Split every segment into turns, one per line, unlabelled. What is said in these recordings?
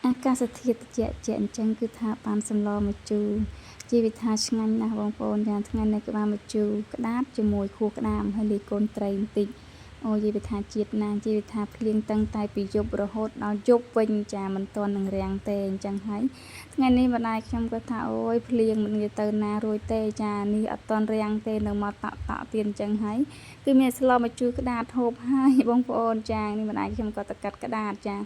អាកាសធាតុត្រជាក់អញ្ចឹងគឺថាបានសម្លម្ជូរជីវិតថាឆ្ងាញ់ណាស់បងប្អូនយ៉ាងថ្ងៃនេះក៏បានម្ជូរក្តាតជាមួយខួរក្តាមហើយលាយកូនត្រីបន្តិចអូជីវិតថាជាតិណាជីវិតថាភ្លៀងតាំងតែពីយប់រហូតដល់យប់វិញចាមិនទាន់នឹងរាំងទេអញ្ចឹងហើយថ្ងៃនេះម្ដាយខ្ញុំក៏ថាអូយភ្លៀងមិនងាយទៅណារួចទេចានេះអត់ទាន់រាំងទេនៅមកតក់ទៀតអញ្ចឹងហើយគឺមានស្លម្ជូរក្តាតហូបហើយបងប្អូនចានេះម្ដាយខ្ញុំក៏ទៅកាត់ក្តាតចា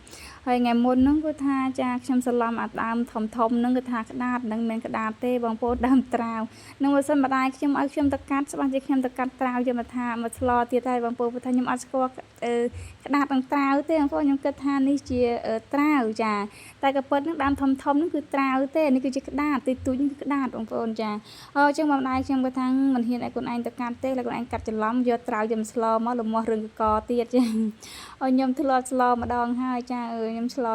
ហើយថ្ងៃមុនហ្នឹងគឺថាចាខ្ញុំសន្លំអាដើមធំហ្នឹងគឺថាក្តាតហ្នឹងមិនមែនក្តាតទេបងប្អូនដើមត្រាវនឹងបើសិនម្ដាយខ្ញុំឲ្យខ្ញុំទៅកាត់ច្បាស់ជាខ្ញុំទៅកាត់ត្រាវយកមកថាមកស្លទៀតហើយបងប្អូនព្រោះថាខ្ញុំអត់ស្គាល់ក្តាតនឹងត្រាវទេបងប្អូនខ្ញុំគិតថានេះជាត្រាវចាតែក៏ពិតហ្នឹងដើមធំហ្នឹងគឺត្រាវទេនេះគឺជាក្តាតទីទូចគឺក្តាតបងប្អូនចាអញ្ចឹងម្ដាយខ្ញុំក៏ថាមិនហ៊ានឲ្យខ្លួនឯងទៅកាត់ទេឡើយខ្លួនឯងកាត់ច្រឡំយកត្រាវយកមកស្លមកលំមាស់រឹងកកទៀតចាខ្ញុំធ្លាប់ស្លម្ដងហើយចាខ្ញុំស្ល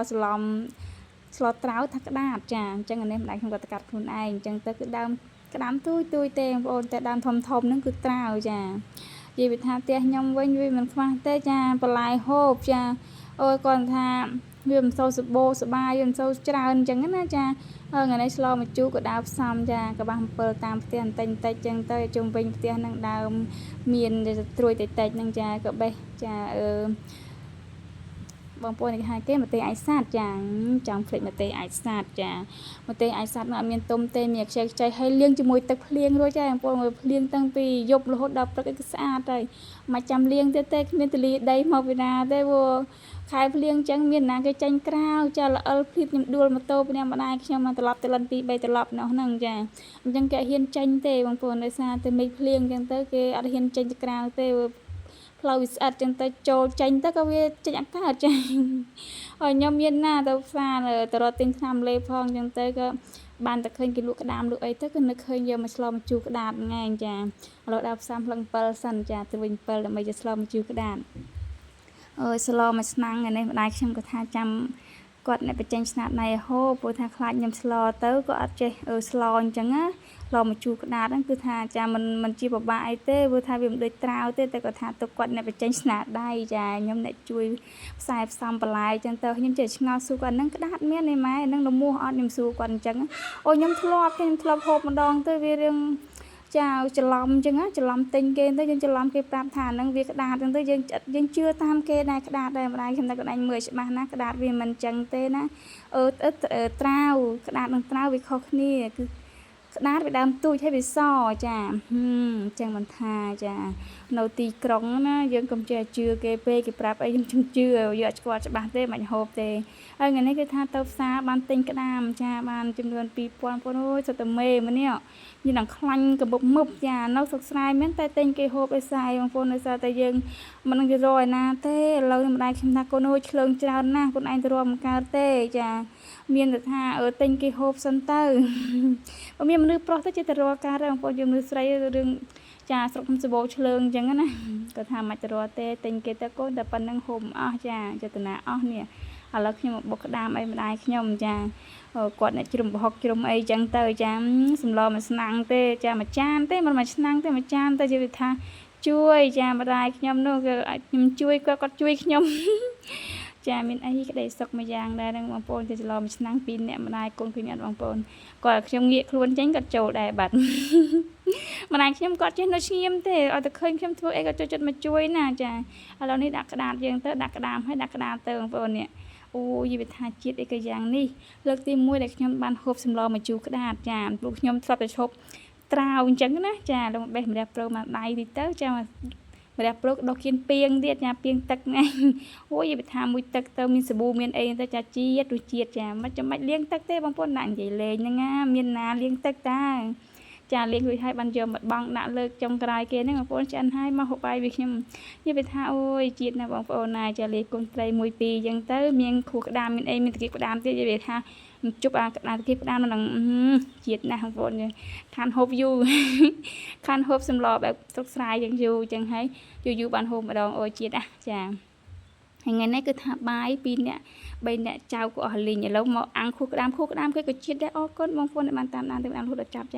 ត្រាវថាក្តាតចាអញ្ចឹងនេះម្ដាយខ្ញុំក៏ទៅកាត់ខ្លួនឯងអញ្ចឹងទៅគឺដើមក្តាមទួយទេបងប្អូនតែដើមធំហ្នឹងគឺត្រាវចានិយាយថាផ្ទះខ្ញុំវិញវាមិនខ្វះទេចាបន្លែហូបចាអូយគាត់ថាវាមិនសូវសម្បូរសបាយវាមិនសូវច្រើនអញ្ចឹងណាចាថ្ងៃនេះស្លម្ជូរក៏ដើរផ្សំចាក៏បាសអំពិលតាមផ្ទះបន្តិចអញ្ចឹងទៅជុំវិញផ្ទះនឹងដើមមានត្រួយតិចហ្នឹងចាក៏បេះចាបងប្អូនគេហៅគេម្ទេសអាចសាតចាចង់ភ្លេចម្ទេសអាចសាតចាម្ទេសអាចសាតនោះអត់មានទុំទេមានខ្ចីហើយលាងជាមួយទឹកភ្លៀងរួចហើយបងប្អូនមើលភ្លៀងតាំងពីយប់រហូតដល់ព្រឹកគឺស្អាតហើយមិនចាំលាងទៀតទេគ្មានទលាដីមកពីណាទេព្រោះខែភ្លៀងអញ្ចឹងមានណាគេចាញ់ក្រៅចាល្អិលភ្លៀងខ្ញុំដួលម៉ូតូពីអ្នកម្ដាយខ្ញុំមកត្រឡប់ទៅលិន2 3ត្រឡប់នោះហ្នឹងចាអញ្ចឹងគេហ៊ានចាញ់ទេបងប្អូនដោយសារតែមេឃភ្លៀងអញ្ចឹងទៅគេអត់ហ៊ានចេញទៅក្រៅទេផ្លូវវាស្អិតចឹងទៅចូលចេញទៅក៏វាចេញអាកាសចាហើយខ្ញុំមានណាទៅផ្សារទៅរកទិញថ្នាំលេផងចឹងទៅក៏បានតែឃើញគេលក់ក្តាមលក់អីទៅគឺនឹកឃើញយកមកស្លម្ជូរក្តាតថ្ងៃចាឥឡូវដល់ផ្សារផ្លឹង7សិនចាទៅវិញ7ដើម្បីจะស្លម្ជូរក្តាតអូយស្លមួយឆ្នាំងនេះម្ដាយខ្ញុំក៏ថាចាំគាត់អ្នកបញ្ចេញស្នាដៃហូបព្រោះថាខ្លាចខ្ញុំស្លទៅក៏អត់ចេះស្លអញ្ចឹងណាស្លម្ជូរក្តាតហ្នឹងគឺថាចាមិនជាពិបាកអីទេព្រោះថាវាមិនដូចត្រាវទេតែគាត់ថាទៅគាត់អ្នកបញ្ចេញស្នាដៃចាខ្ញុំអ្នកជួយផ្សំបន្លែអញ្ចឹងទៅខ្ញុំចេះឆ្ងល់សួរគាត់ហ្នឹងក្តាតមានទេម៉ែហ្នឹងល្មោះអត់ខ្ញុំសួរគាត់អញ្ចឹងអូខ្ញុំធ្លាប់ហូបម្ដងទៅវារឿងចាច្រឡំអញ្ចឹងច្រឡំទិញគេទៅយើងច្រឡំគេប្រាប់ថាហ្នឹងវាក្តាតអញ្ចឹងទៅយើងជឿតាមគេដែរក្តាតដែរម្ដាយខ្ញុំតែគាត់ឯងមើលច្បាស់ណាក្តាតវាមិនអញ្ចឹងទេណាត្រាវក្តាតនិងត្រាវវាខុសគ្នាគឺក្តាតវាដើមទូចហើយវាសចាអញ្ចឹងមិនថាចានៅទីក្រុងណាយើងកុំចេះជឿគេពេកគេប្រាប់អីខ្ញុំជឿយកអត់ស្គាល់ច្បាស់ទេមិនហូបទេហើយថ្ងៃនេះគឺថាទៅផ្សារបានទិញក្តាមចាបានចំនួន2000បងអូយសុទ្ធតែមេម្នាក់ញ៉ាំដល់ខ្លាញ់កបុកមុបចានៅស្រុកស្រែមែនតែទិញគេហូបឲ្យសាយបងប្អូនដោយសារតែយើងមិននឹងទៅរកឯណាទេឥឡូវម្ដាយខ្ញុំថាកូនអូយឆ្លើងច្រើនណាស់កូនឯងទៅរកមិនកើតទេចាមានតែថាទិញគេហូបសិនទៅបើមានមនុស្សប្រុសទៅចេះតែរកការបងប្អូនយើងមនុស្សស្រីរឿងចាស្រុកខ្ញុំសបោឆ្លើងអញ្ចឹងណាគាត់ថាមិនទៅរកទេទិញគេទៅកូនតែប៉ុណ្្នឹងហូបអស់ចាចេតនាអស់នេះឥឡូវខ្ញុំមកបុកក្តាមអីម្ដាយខ្ញុំចាគាត់អ្នកជ្រុំប្រហុកជ្រុំអីចឹងទៅចាសម្លមួយឆ្នាំងទេចាមួយចានទេមិនមួយឆ្នាំងទេមួយចានទៅនិយាយថាជួយចាម្ដាយខ្ញុំនោះគឺខ្ញុំជួយគាត់ជួយខ្ញុំចាមានអីក្តីសុខមួយយ៉ាងដែរនឹងបងប្អូនទៅច្រឡំមួយឆ្នាំង2នាក់ម្ដាយកូនឃើញអត់បងប្អូនគាត់ខ្ញុំងាកខ្លួនចេញគាត់ចូលដែរបាត់ម្ដាយខ្ញុំគាត់ចេះនៅស្ងៀមទេឲ្យតែឃើញខ្ញុំធ្វើអីគាត់ចូលចិត្តមកជួយណាចាឥឡូវនេះដាក់ក្តាតយើងទៅដាក់ក្តាមហើយដាក់ក្តាតទៅបងប្អូននេះអូយវិថាជាតិអីក៏យ៉ាងនេះលើកទី1ដែលខ្ញុំបានហូបសម្លម្ជូរក្តាតចាព្រោះខ្ញុំធ្លាប់តែឈប់ត្រាវអញ្ចឹងណាចាលោកបេះម្រះប្រូមកដៃតិចទៅចាម្រះប្រូដុសគៀនពីងទៀតចាពីងទឹកហ្នឹងអូយវិថាមួយទឹកទៅមានសាប៊ូមានអីទៅចាជាតិរសជាតិចាមិនចាំបាច់លាងទឹកទេបងប្អូនដាក់និយាយលេងហ្នឹងណាមានណាលាងទឹកតាចាលាងរួចហើយបានយកមកបង់ដាក់លើកចុងក្រោយគេហ្នឹងបងប្អូនឆ្អិនហើយមកហូបបាយវាខ្ញុំនិយាយថាអូយជាតិណាបងប្អូនណាចាលេងគុំត្រី1 2អញ្ចឹងទៅមានខួរក្តាមមានអីមានតាគៀកក្តាមទៀតនិយាយថាជប់អាក្តាមតាគៀកក្តាមនឹងជាតិណាស់បងប្អូនខានហូបយូរខានហូបសម្លបែបស្រុកស្រែយ៉ាងយូរអញ្ចឹងហើយយូរបានហូបម្ដងអូយជាតិចាថ្ងៃនេះគឺថាបាយ2នាក់3នាក់ចៅក៏អស់លីងឥឡូវមកអាំងខួរក្តាមគេក៏ជាតិដែរអរគុណបងប្អូនដែលបានតាមដានទៅអានរហូតដល់ចប់ចា